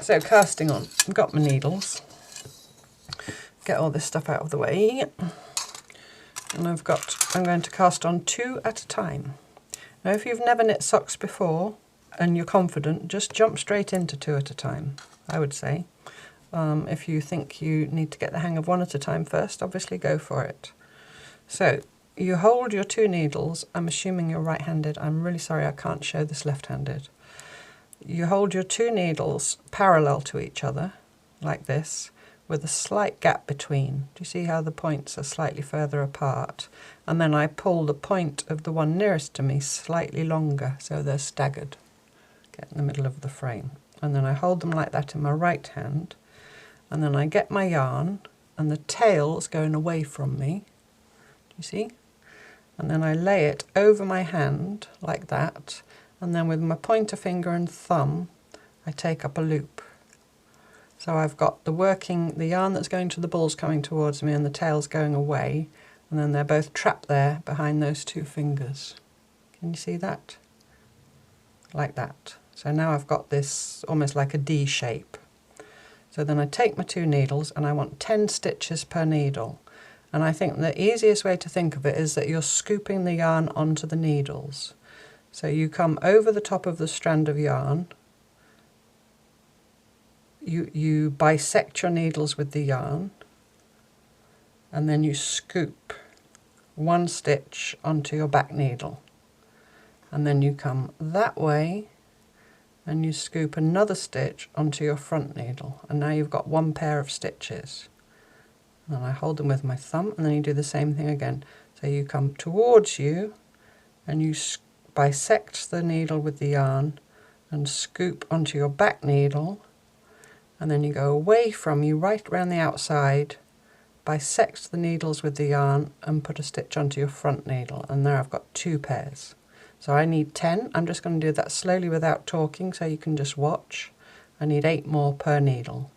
So casting on, I've got my needles. Get all this stuff out of the way. And I'm going to cast on 2 at a time. Now if you've never knit socks before and you're confident, just jump straight into 2 at a time, I would say. If you think you need to get the hang of 1 at a time first, obviously go for it. So you hold your 2 needles, I'm assuming you're right-handed, I'm really sorry I can't show this left-handed. You hold your 2 needles parallel to each other, like this, with a slight gap between. Do you see how the points are slightly further apart? And then I pull the point of the one nearest to me slightly longer, so they're staggered. Get in the middle of the frame. And then I hold them like that in my right hand, and then I get my yarn, and the tail's going away from me. Do you see? And then I lay it over my hand, like that, and then with my pointer finger and thumb, I take up a loop. So I've got the yarn that's going to the balls coming towards me and the tail's going away, and then they're both trapped there behind those 2 fingers. Can you see that? Like that. So now I've got this almost like a D shape. So then I take my 2 needles and I want 10 stitches per needle. And I think the easiest way to think of it is that you're scooping the yarn onto the needles. So you come over the top of the strand of yarn, you bisect your needles with the yarn, and then you scoop 1 stitch onto your back needle. And then you come that way and you scoop another stitch onto your front needle. And now you've got 1 pair of stitches. And I hold them with my thumb, and then you do the same thing again. So you come towards you and you bisect the needle with the yarn and scoop onto your back needle, and then you go away from you right around the outside, bisect the needles with the yarn and put a stitch onto your front needle, and there I've got 2 pairs. So I need 10. I'm just going to do that slowly without talking so you can just watch. I need 8 more per needle.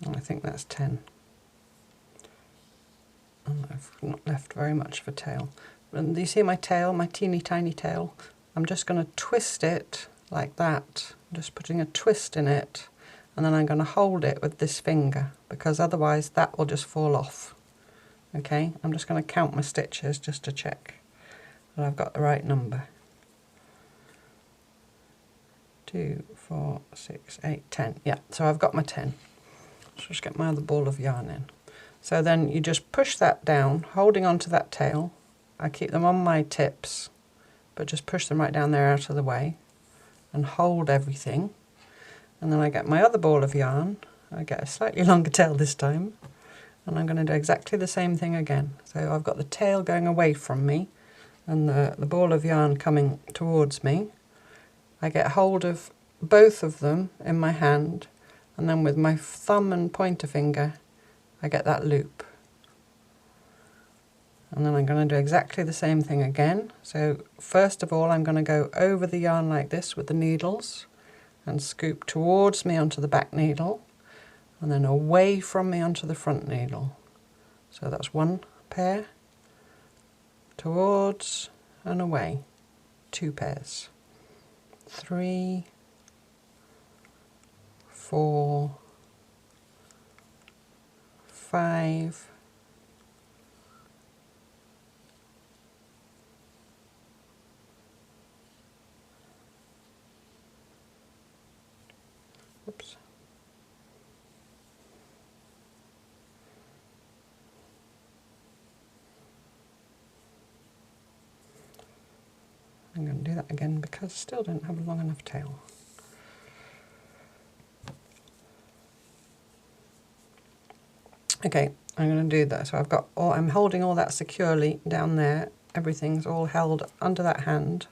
I think that's 10. And I've not left very much of a tail. And you see my tail, my teeny tiny tail? I'm just going to twist it like that. I'm just putting a twist in it, and then I'm going to hold it with this finger, because otherwise that will just fall off. Okay, I'm just going to count my stitches just to check that I've got the right number. 2, 4, 6, 8, 10. Yeah, so I've got my 10. Let's just get my other ball of yarn in. So then you just push that down, holding onto that tail. I keep them on my tips, but just push them right down there out of the way and hold everything. And then I get my other ball of yarn. I get a slightly longer tail this time, and I'm going to do exactly the same thing again. So I've got the tail going away from me and the ball of yarn coming towards me. I get hold of both of them in my hand, and then with my thumb and pointer finger I get that loop. And then I'm going to do exactly the same thing again. So first of all I'm going to go over the yarn like this with the needles and scoop towards me onto the back needle, and then away from me onto the front needle. So that's 1 pair, towards and away, 2 pairs, 3, 4, 5, 'Oops. I'm going to do that again because I still don't have a long enough tail. Okay, I'm going to do that. So I'm holding all that securely down there. Everything's all held under that hand,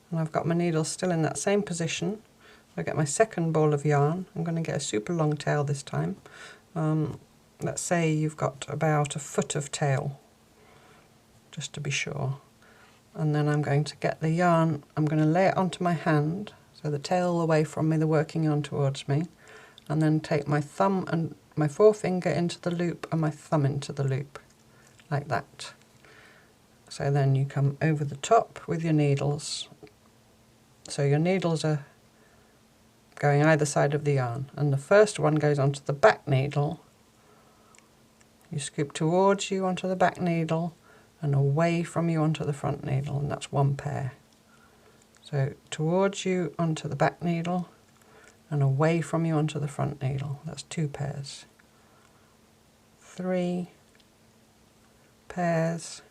and I've got my needle still in that same position. I get my second ball of yarn. I'm going to get a super long tail this time. let's say you've got about a foot of tail, just to be sure. And then I'm going to get the yarn, I'm going to lay it onto my hand, so the tail away from me, the working yarn towards me, and then take my thumb and my forefinger into the loop and my thumb into the loop, like that. So then you come over the top with your needles. So your needles are going either side of the yarn, and the first one goes onto the back needle. You scoop towards you onto the back needle and away from you onto the front needle, and that's one pair. So towards you onto the back needle and away from you onto the front needle, that's 2 pairs. 3 pairs,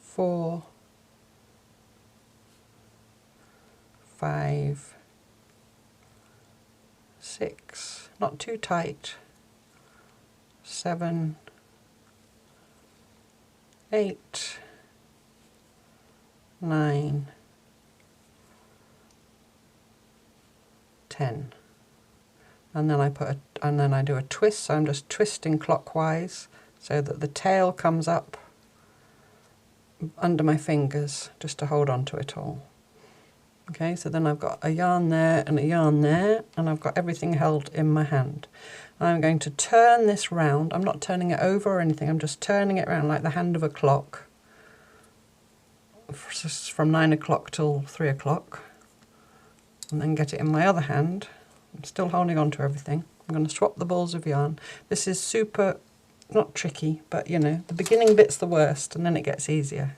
4, 5, 6, not too tight, 7, 8, 9, 10. And then I do a twist, so I'm just twisting clockwise so that the tail comes up under my fingers just to hold on to it all. Okay, so then I've got a yarn there and a yarn there, and I've got everything held in my hand. And I'm going to turn this round. I'm not turning it over or anything, I'm just turning it round like the hand of a clock, from 9 o'clock till 3 o'clock. And then get it in my other hand. I'm still holding on to everything. I'm going to swap the balls of yarn. This is super, not tricky, but you know, the beginning bit's the worst and then it gets easier.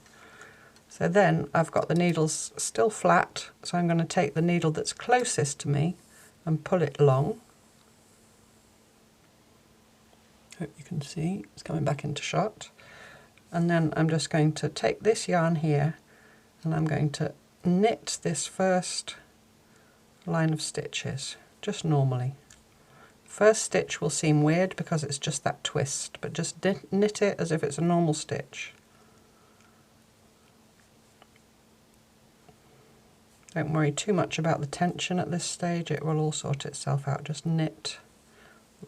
So then I've got the needles still flat, so I'm going to take the needle that's closest to me and pull it long. Hope you can see, it's coming back into shot. And then I'm just going to take this yarn here and I'm going to knit this first line of stitches, just normally. First stitch will seem weird because it's just that twist, but just knit it as if it's a normal stitch. Don't worry too much about the tension at this stage, it will all sort itself out. Just knit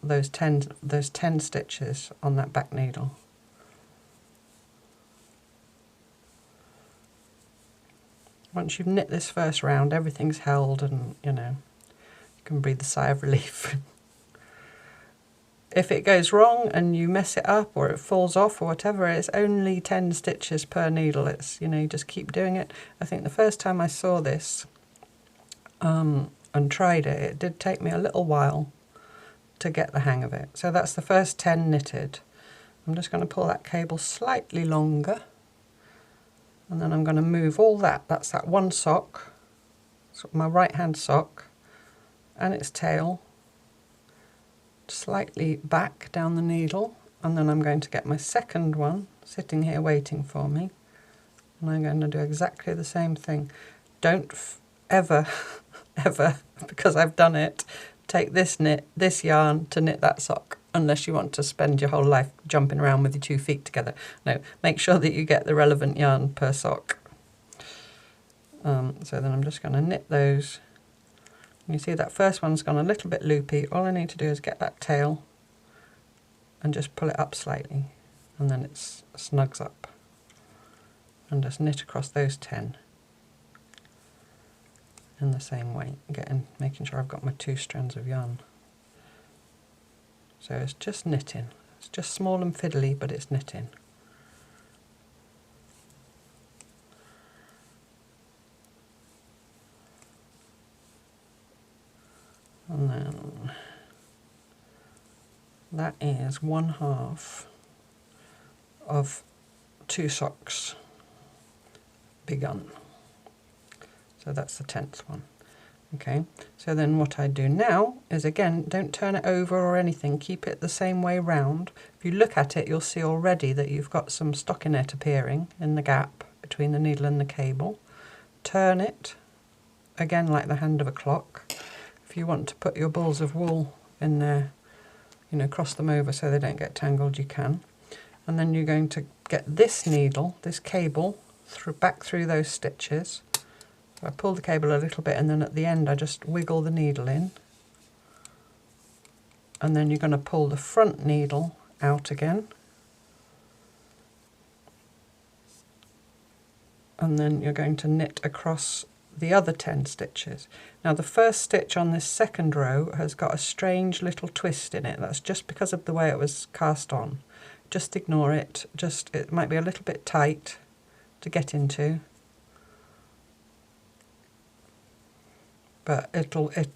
those 10 stitches on that back needle. Once you've knit this first round, everything's held and, you know, you can breathe a sigh of relief. If it goes wrong and you mess it up or it falls off or whatever, it's only 10 stitches per needle. It's, you know, you just keep doing it. I think the first time I saw this and tried it, it did take me a little while to get the hang of it. So that's the first 10 knitted. I'm just going to pull that cable slightly longer. And then I'm going to move all that, that's that one sock, so my right hand sock, and its tail, slightly back down the needle, and then I'm going to get my second one sitting here waiting for me, and I'm going to do exactly the same thing. Don't ever, ever, because I've done it, take this yarn to knit that sock, unless you want to spend your whole life jumping around with your 2 feet together. No, make sure that you get the relevant yarn per sock. So then I'm just going to knit those. You see that first one's gone a little bit loopy. All I need to do is get that tail and just pull it up slightly, and then it snugs up. And just knit across those 10 in the same way, making sure I've got my 2 strands of yarn. So it's just knitting. It's just small and fiddly, but it's knitting. And then that is 1/2 of 2 socks begun. So that's the 10th one. Okay, so then what I do now is, again, don't turn it over or anything, keep it the same way round. If you look at it, you'll see already that you've got some stockinette appearing in the gap between the needle and the cable. Turn it, again like the hand of a clock. If you want to put your balls of wool in there, you know, cross them over so they don't get tangled, you can. And then you're going to get this needle, this cable, back through those stitches. So I pull the cable a little bit, and then at the end I just wiggle the needle in. and then you're going to pull the front needle out again, and then you're going to knit across the other 10 stitches. Now the first stitch on this second row has got a strange little twist in it. That's just because of the way it was cast on. Just ignore it. It might be a little bit tight to get into, but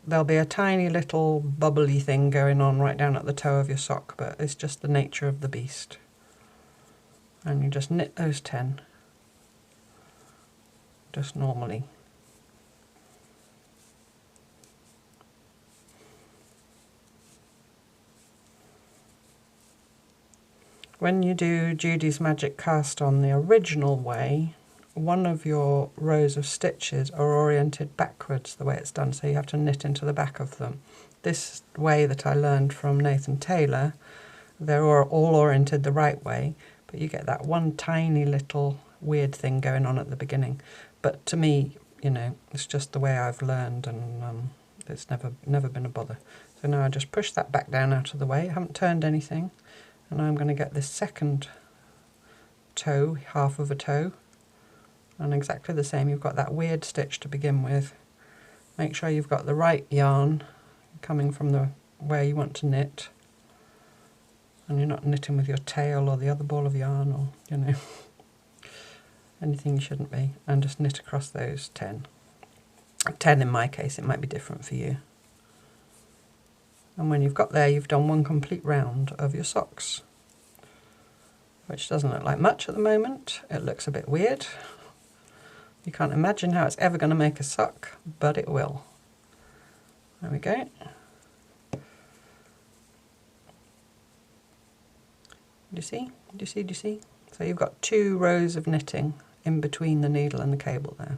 there'll be a tiny little bubbly thing going on right down at the toe of your sock, but it's just the nature of the beast. And you just knit those 10 just normally. When you do Judy's Magic Cast on the original way, one of your rows of stitches are oriented backwards the way it's done, so you have to knit into the back of them. This way that I learned from Nathan Taylor, they're all oriented the right way, but you get that one tiny little weird thing going on at the beginning. But to me, you know, it's just the way I've learned, and it's never been a bother. So now I just push that back down out of the way. I haven't turned anything. And I'm going to get this second toe, half of a toe, and exactly the same. You've got that weird stitch to begin with. Make sure you've got the right yarn coming from the where you want to knit, and you're not knitting with your tail or the other ball of yarn, or, you know, anything you shouldn't be. And just knit across those 10. 10 in my case, it might be different for you. And when you've got there, you've done one complete round of your socks, which doesn't look like much at the moment. It looks a bit weird. You can't imagine how it's ever going to make a sock, but it will. There we go. Do you see? Do you see? Do you see? So you've got 2 rows of knitting in between the needle and the cable there.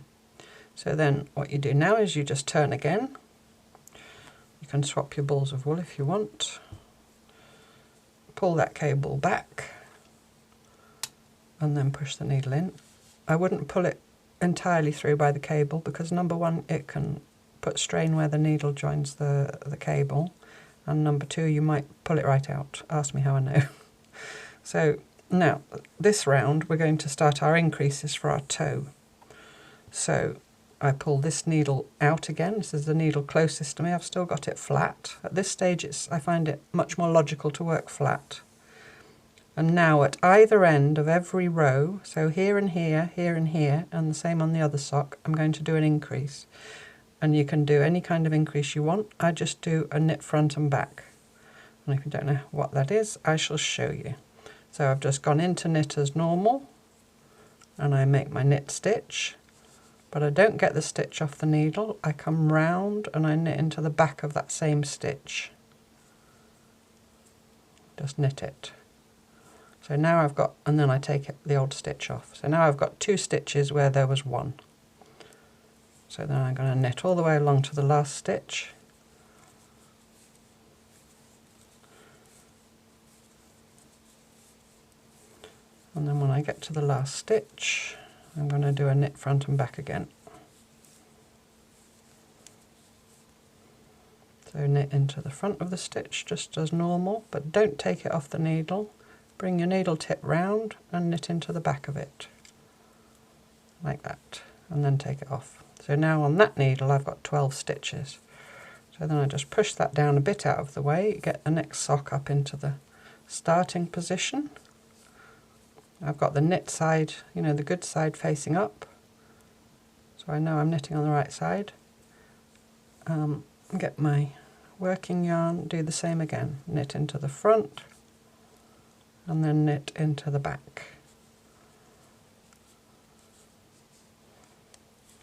So then what you do now is you just turn again. You can swap your balls of wool if you want. Pull that cable back and then push the needle in. I wouldn't pull it entirely through by the cable because number one, it can put strain where the needle joins the cable, and number two, you might pull it right out. Ask me how I know. So now this round we're going to start our increases for our toe. So I pull this needle out again. This is the needle closest to me. I've still got it flat. At this stage I find it much more logical to work flat. And now at either end of every row, so here and here, here and here, and the same on the other sock, I'm going to do an increase. And you can do any kind of increase you want. I just do a knit front and back. And if you don't know what that is, I shall show you. So I've just gone into knit as normal, and I make my knit stitch. But I don't get the stitch off the needle. I come round and I knit into the back of that same stitch. Just knit it. So now I've got, and then I take the old stitch off. So now I've got 2 stitches where there was 1. So then I'm going to knit all the way along to the last stitch. And then when I get to the last stitch, I'm going to do a knit front and back again. So knit into the front of the stitch just as normal, but don't take it off the needle. Bring your needle tip round and knit into the back of it, like that, and then take it off. So now on that needle I've got 12 stitches. So then I just push that down a bit out of the way, get the next sock up into the starting position. I've got the knit side, you know, the good side facing up, so I know I'm knitting on the right side. Get my working yarn, do the same again, knit into the front and then knit into the back.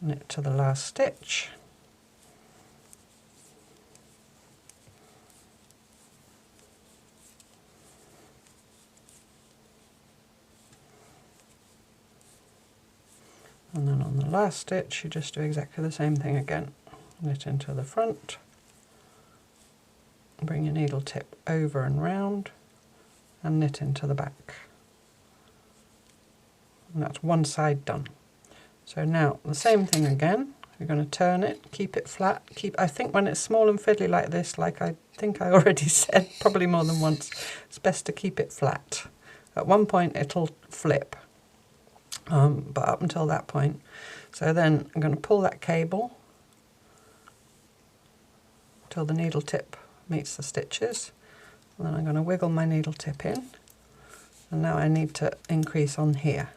Knit to the last stitch. And then on the last stitch you just do exactly the same thing again. Knit into the front, bring your needle tip over and round and knit into the back. And that's one side done. So now the same thing again, You're going to turn it, keep it flat. I think when it's small and fiddly like this, like I think I already said probably more than once, it's best to keep it flat. At one point it'll flip, but up until that point. So then I'm going to pull that cable till the needle tip meets the stitches. And then I'm going to wiggle my needle tip in. And now I need to increase on here.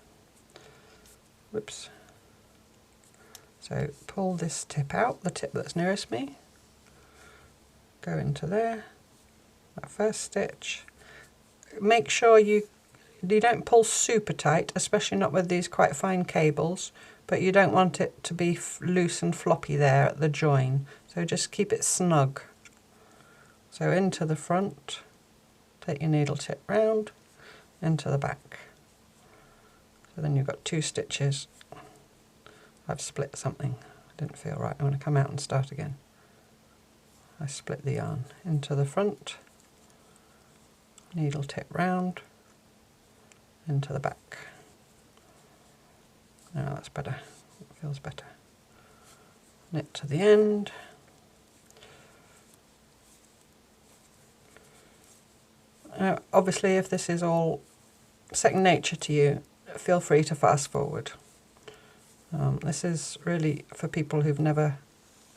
Whoops. So pull this tip out, the tip that's nearest me, go into there, that first stitch. Make sure you don't pull super tight, especially not with these quite fine cables, but you don't want it to be loose and floppy there at the join. So just keep it snug. So into the front, take your needle tip round, into the back. So then you've got 2 stitches. I've split something, didn't feel right. I'm going to come out and start again. I split the yarn into the front, needle tip round, into the back. Now that's better, it feels better. Knit to the end. Now obviously if this is all second nature to you, feel free to fast forward. This is really for people who've never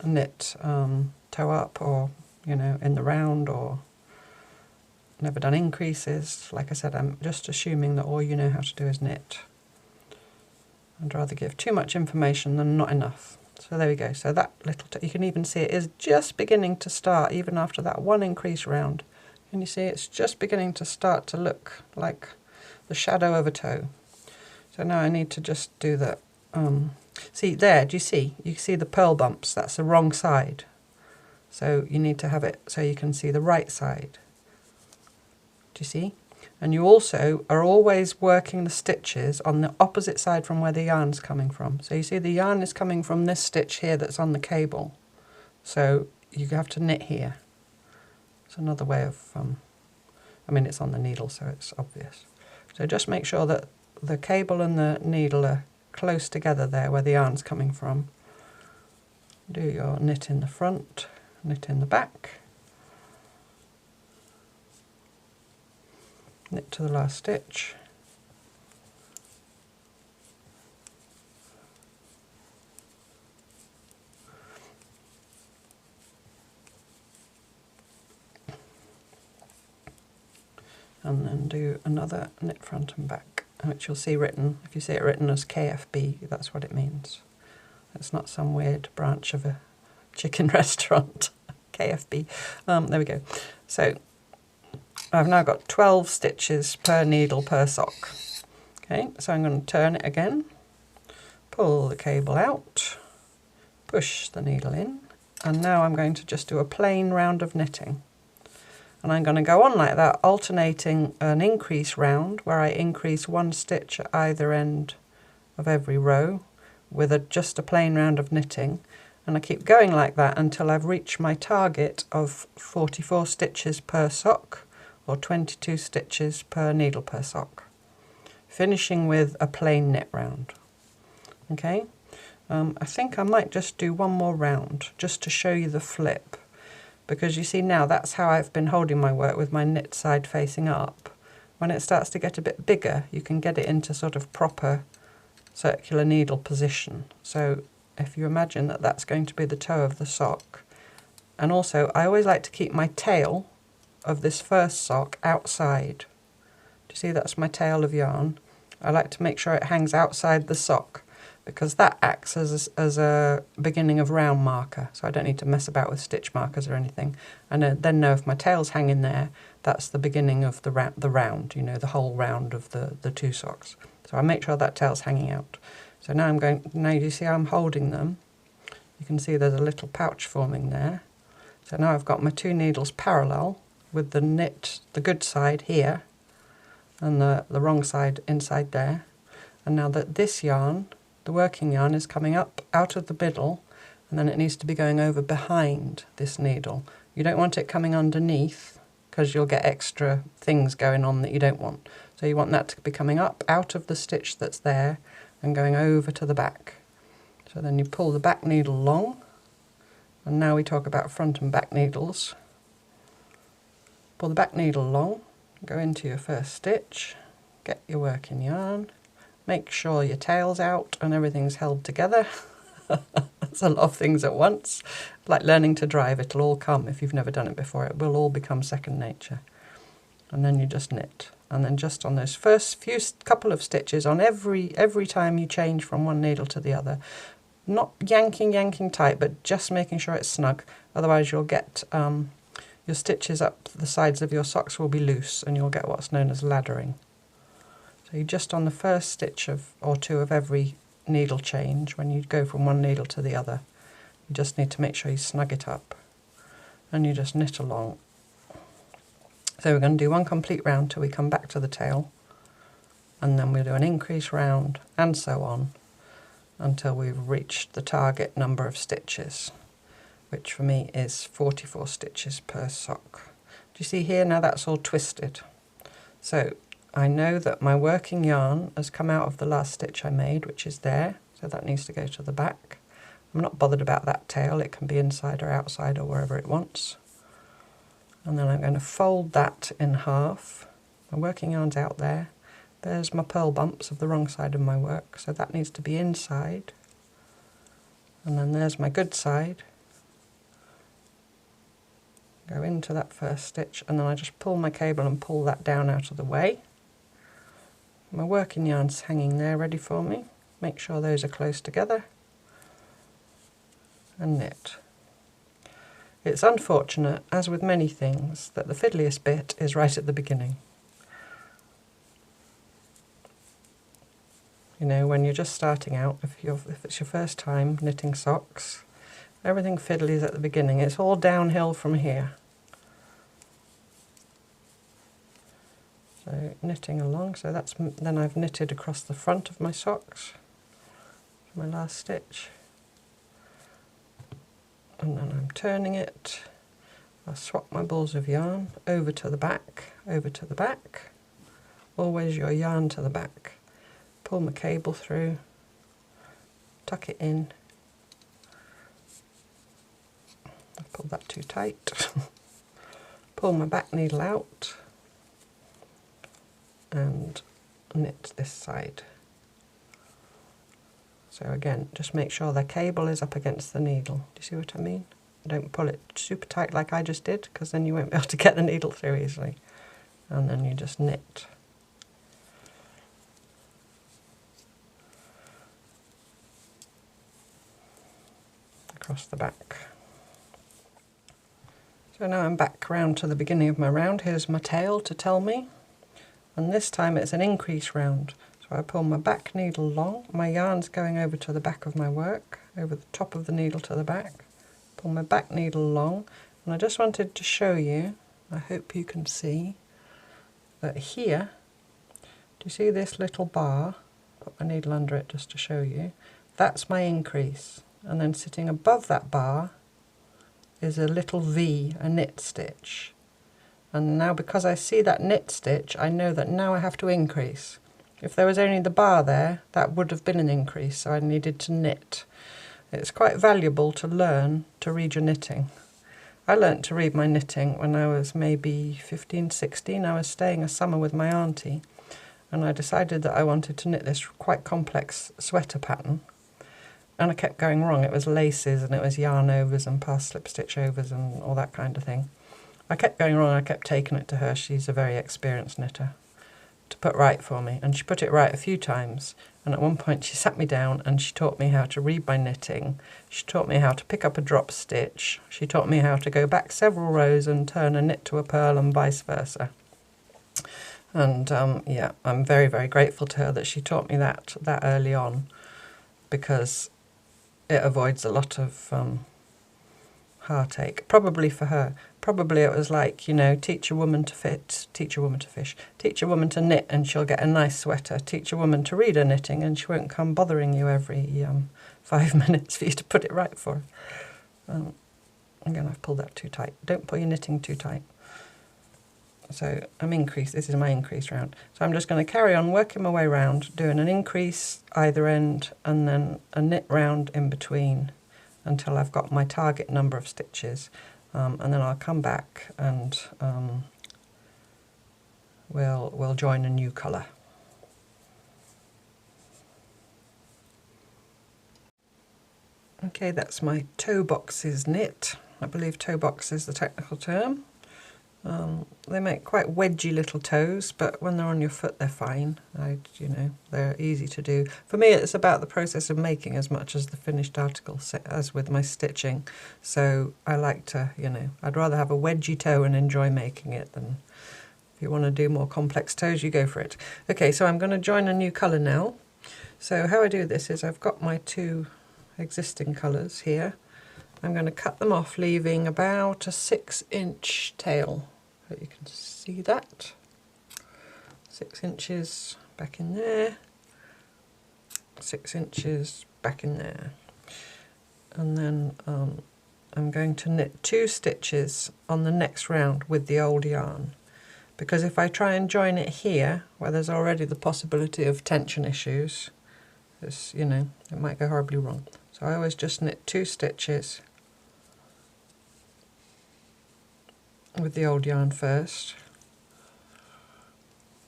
knit toe up, or in the round, or never done increases. Like I said, I'm just assuming that all you know how to do is knit. I'd rather give too much information than not enough. So there we go. So that little, you can even see it is just beginning to start, even after that 1 increase round. Can you see it's just beginning to start to look like the shadow of a toe? So now I need to just do the see there, do you see? You see the purl bumps, that's the wrong side. So you need to have it so you can see the right side. Do you see? And you also are always working the stitches on the opposite side from where the yarn's coming from. So you see the yarn is coming from this stitch here that's on the cable. So you have to knit here. It's another way of, I mean it's on the needle so it's obvious. So just make sure that the cable and the needle are close together there where the yarn's coming from. Do your knit in the front, knit in the back, knit to the last stitch, and then do another knit front and back, which you'll see written, if you see it written as KFB, that's what it means. It's not some weird branch of a chicken restaurant, KFB. There we go. So I've now got 12 stitches per needle per sock. Okay, so I'm going to turn it again, pull the cable out, push the needle in, and now I'm going to just do a plain round of knitting. And I'm going to go on like that, alternating an increase round where I increase 1 stitch at either end of every row with just a plain round of knitting. And I keep going like that until I've reached my target of 44 stitches per sock, or 22 stitches per needle per sock, finishing with a plain knit round. Okay, I think I might just do one more round just to show you the flip. Because you see now that's how I've been holding my work with my knit side facing up. When it starts to get a bit bigger, you can get it into sort of proper circular needle position. So if you imagine that that's going to be the toe of the sock. And also I always like to keep my tail of this first sock outside. Do you see that's my tail of yarn? I like to make sure it hangs outside the sock, because that acts as a beginning of round marker, so I don't need to mess about with stitch markers or anything. And then know if my tail's hanging there, that's the beginning of the round, the whole round of the 2 socks. So I make sure that tail's hanging out. So now now you see how I'm holding them. You can see there's a little pouch forming there. So now I've got my 2 needles parallel with the good side here and the wrong side inside there. And now that this yarn, the working yarn, is coming up out of the middle, and then it needs to be going over behind this needle. You don't want it coming underneath, because you'll get extra things going on that you don't want. So you want that to be coming up out of the stitch that's there and going over to the back. So then you pull the back needle long, and now we talk about front and back needles. Pull the back needle long, go into your first stitch, get your working yarn, make sure your tail's out and everything's held together. That's a lot of things at once. Like learning to drive, it'll all come if you've never done it before. It will all become second nature. And then you just knit. And then just on those first couple of stitches, on every time you change from one needle to the other, not yanking tight, but just making sure it's snug. Otherwise you'll get your stitches up the sides of your socks will be loose and you'll get what's known as laddering. So you just on the first stitch or two of every needle change, when you go from one needle to the other, you just need to make sure you snug it up, and you just knit along. So we're going to do one complete round till we come back to the tail, and then we'll do an increase round and so on until we've reached the target number of stitches, which for me is 44 stitches per sock. Do you see here now that's all twisted? So I know that my working yarn has come out of the last stitch I made, which is there, so that needs to go to the back. I'm not bothered about that tail, it can be inside or outside or wherever it wants. And then I'm going to fold that in half. My working yarn's out there. There's my purl bumps of the wrong side of my work, so that needs to be inside. And then there's my good side. Go into that first stitch, and then I just pull my cable and pull that down out of the way. My working yarn's hanging there ready for me. Make sure those are close together and knit. It's unfortunate, as with many things, that the fiddliest bit is right at the beginning. You know, when you're just starting out, if it's your first time knitting socks, everything fiddly is at the beginning. It's all downhill from here. So knitting along, so that's then I've knitted across the front of my socks, my last stitch, and then I'm turning it. I'll swap my balls of yarn over to the back, always your yarn to the back, pull my cable through, tuck it in, I've pulled that too tight, pull my back needle out, and knit this side. So again, just make sure the cable is up against the needle. Do you see what I mean? Don't pull it super tight like I just did, because then you won't be able to get the needle through easily. And then you just knit. Across the back. So now I'm back round to the beginning of my round. Here's my tail to tell me. And this time it's an increase round. So I pull my back needle long, my yarn's going over to the back of my work, over the top of the needle to the back. Pull my back needle long, and I just wanted to show you, I hope you can see, that here, do you see this little bar? Put my needle under it just to show you. That's my increase. And then sitting above that bar is a little V, a knit stitch. And now because I see that knit stitch, I know that now I have to increase. If there was only the bar there, that would have been an increase, so I needed to knit. It's quite valuable to learn to read your knitting. I learnt to read my knitting when I was maybe 15, 16. I was staying a summer with my auntie, and I decided that I wanted to knit this quite complex sweater pattern. And I kept going wrong. It was laces, and it was yarn overs and past slip stitch overs and all that kind of thing. I kept going wrong, I kept taking it to her, she's a very experienced knitter, to put right for me, and she put it right a few times, and at one point she sat me down and she taught me how to read my knitting, she taught me how to pick up a drop stitch, she taught me how to go back several rows and turn a knit to a purl and vice versa. And yeah, I'm very, very grateful to her that she taught me that early on, because it avoids a lot of heartache, probably for her. Probably it was like, you know, teach a woman to fish, teach a woman to knit and she'll get a nice sweater. Teach a woman to read her knitting and she won't come bothering you every 5 minutes for you to put it right for her. Again, I've pulled that too tight. Don't pull your knitting too tight. So this is my increase round. So I'm just going to carry on working my way round, doing an increase either end and then a knit round in between until I've got my target number of stitches. And then I'll come back and we'll join a new colour. Okay, that's my toe boxes knit. I believe toe box is the technical term. They make quite wedgy little toes, but when they're on your foot they're fine. You know, they're easy to do. For me it's about the process of making as much as the finished article, as with my stitching. So I like to, you know, I'd rather have a wedgy toe and enjoy making it than if you want to do more complex toes, you go for it. Okay, so I'm going to join a new colour now. So how I do this is I've got my two existing colours here. I'm going to cut them off, leaving about a 6-inch tail. Hope you can see that. 6 inches back in there, 6 inches back in there. And then I'm going to knit 2 stitches on the next round with the old yarn. Because if I try and join it here, where there's already the possibility of tension issues, you know, it might go horribly wrong. So I always just knit 2 stitches with the old yarn first,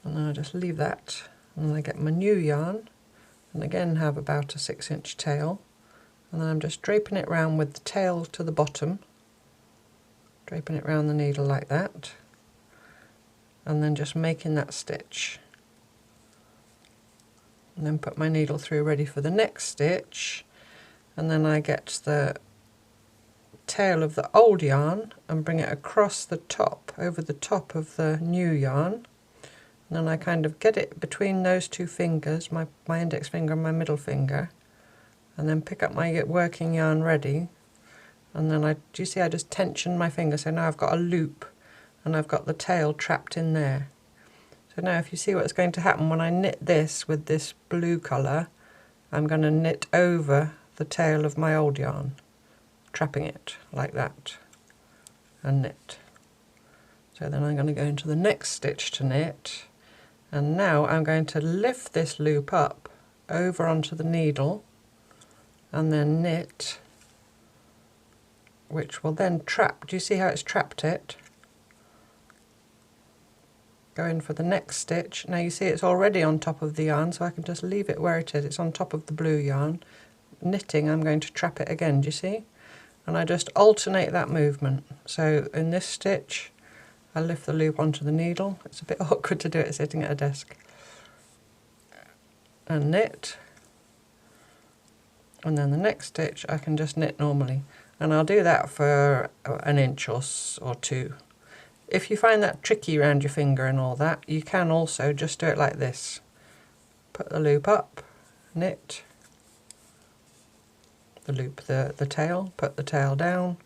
and then I just leave that, and then I get my new yarn, and again have about a 6-inch tail, and then I'm just draping it round with the tail to the bottom, draping it round the needle like that, and then just making that stitch, and then put my needle through ready for the next stitch, and then I get the tail of the old yarn and bring it across the top, over the top of the new yarn, and then I kind of get it between those two fingers, my index finger and my middle finger, and then pick up my working yarn ready, and then do you see I just tension my finger, so now I've got a loop and I've got the tail trapped in there. So now if you see what's going to happen when I knit this with this blue colour, I'm going to knit over the tail of my old yarn, trapping it like that, and knit. So then I'm going to go into the next stitch to knit, and now I'm going to lift this loop up over onto the needle and then knit, which will then trap. Do you see how it's trapped it? Go in for the next stitch. Now you see it's already on top of the yarn, so I can just leave it where it is. It's on top of the blue yarn. Knitting, I'm going to trap it again, do you see? And I just alternate that movement. So in this stitch, I lift the loop onto the needle. It's a bit awkward to do it sitting at a desk. And knit. And then the next stitch, I can just knit normally. And I'll do that for an inch or 2. If you find that tricky around your finger and all that, you can also just do it like this. Put the loop up, knit, the loop, the tail, put the tail down,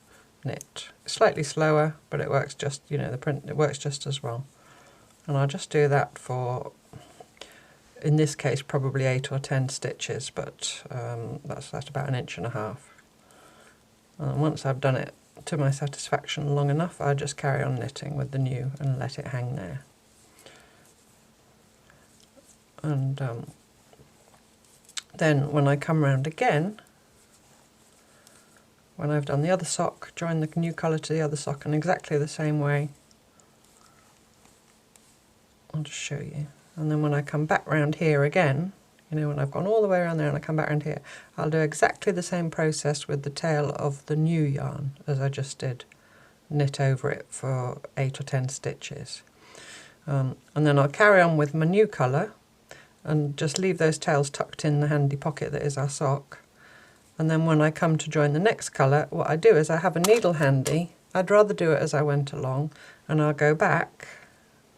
knit. Slightly slower, but it works just, you know, it works just as well. And I'll just do that for, in this case, probably 8 or 10 stitches, but that's about 1.5 inches. And once I've done it to my satisfaction long enough, I just carry on knitting with the new and let it hang there. And then when I come round again, when I've done the other sock, join the new colour to the other sock in exactly the same way. I'll just show you. And then when I come back round here again, you know, when I've gone all the way around there and I come back around here, I'll do exactly the same process with the tail of the new yarn as I just did. Knit over it for 8 or 10 stitches. And then I'll carry on with my new colour and just leave those tails tucked in the handy pocket that is our sock. And then when I come to join the next colour, what I do is I have a needle handy. I'd rather do it as I went along, and I'll go back.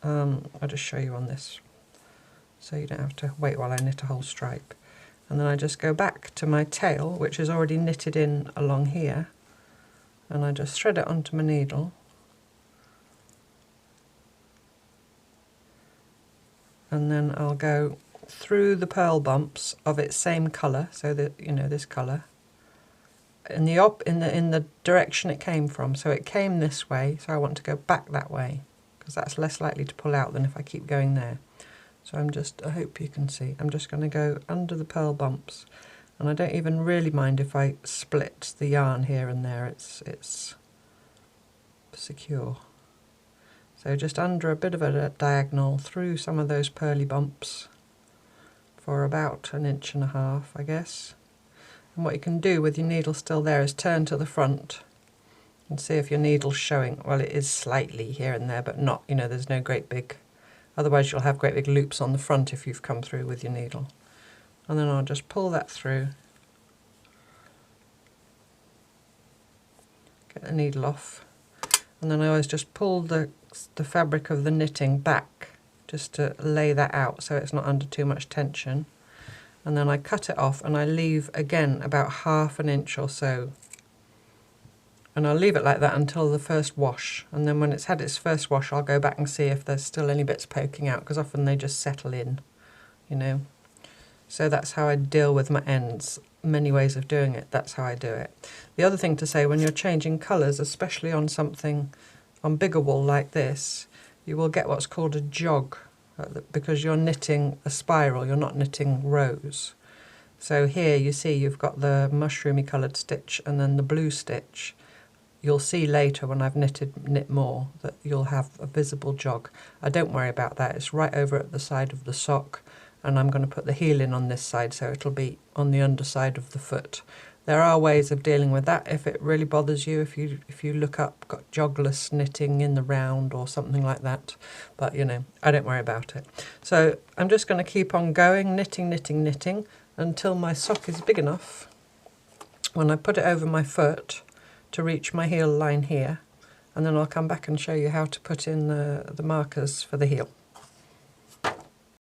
I'll just show you on this, so you don't have to wait while I knit a whole stripe. And then I just go back to my tail, which is already knitted in along here, and I just thread it onto my needle. And then I'll go through the purl bumps of its same colour, so that, you know, this colour, in the direction it came from. So it came this way, so I want to go back that way. because that's less likely to pull out than if I keep going there. So I hope you can see, I'm just going to go under the pearl bumps, and I don't even really mind if I split the yarn here and there, it's secure. So just under a bit of a diagonal through some of those pearly bumps for about 1.5 inches, I guess. And what you can do with your needle still there is turn to the front and see if your needle's showing. Well, it is slightly here and there, but not, you know, there's no great big, otherwise you'll have great big loops on the front if you've come through with your needle. And then I'll just pull that through, get the needle off, and then I always just pull the fabric of the knitting back just to lay that out so it's not under too much tension. And then I cut it off and I leave again about 1/2 inch or so, and I'll leave it like that until the first wash, and then when it's had its first wash I'll go back and see if there's still any bits poking out, because often they just settle in, you know. So that's how I deal with my ends. Many ways of doing it, that's how I do it. The other thing to say, when you're changing colours, especially on something on bigger wool like this, you will get what's called a jog, because you're knitting a spiral, you're not knitting rows. So here you see you've got the mushroomy coloured stitch and then the blue stitch. You'll see later when I've knit more that you'll have a visible jog. I don't worry about that, it's right over at the side of the sock, and I'm going to put the heel in on this side so it'll be on the underside of the foot. There are ways of dealing with that if it really bothers you, if you look up, got jogless knitting in the round or something like that, but you know, I don't worry about it. So I'm just going to keep on going, knitting, knitting, knitting, until my sock is big enough when I put it over my foot to reach my heel line here, and then I'll come back and show you how to put in the markers for the heel.